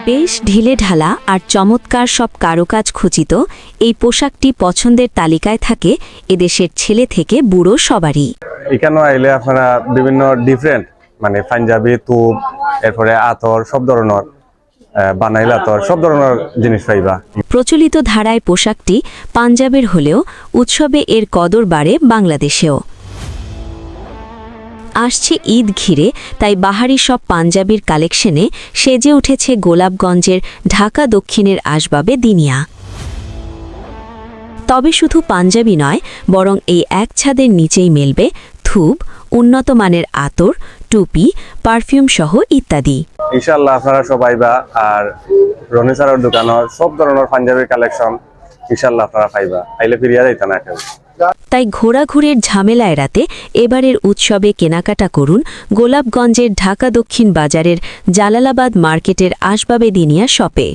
বেশ ঢিলেঢালা আর চমৎকার সব কারুকাজ খচিত এই পোশাকটি পছন্দের তালিকায় থাকে এদেশের ছেলে থেকে বুড়ো সবারই। এখানে আইলে আপনারা বিভিন্ন ডিফারেন্ট মানে পাঞ্জাবি তুপ এরপরে আতর সব ধরনের বানাইল আতর সব ধরনের জিনিস পাইবা। প্রচলিত ধারায় পোশাকটি পাঞ্জাবের হলেও উৎসবে এর কদর বাড়ে বাংলাদেশেও। আসছে ঈদ ঘিরে তাই বাহারি সব পাঞ্জাবির কালেকশনে সেজে উঠেছে গোলাপগঞ্জের ঢাকা দক্ষিণের আসবাবে দিনিয়া। তবে শুধু পাঞ্জাবি নয়, বরং এই এক ছাদের নিচেই মেলবে থুব, উন্নত মানের আতর, টুপি, পারফিউম সহ ইত্যাদি। ইনশাআল্লাহ আপনারা সবাই বা আর রনি স্যারের দোকানের সব ধরনের পাঞ্জাবির কালেকশন ইনশাআল্লাহ আপনারা পাইবা, আইলে ফিরিয়া যাইতা না কেউ। তাই ঘোরাঘুরির ঝামেলা এড়াতে এবারের উৎসবে কেনাকাটা করুন গোলাপগঞ্জের ঢাকা দক্ষিণ বাজারের জালালাবাদ মার্কেটের আসবাবে দিনিয়া শপে।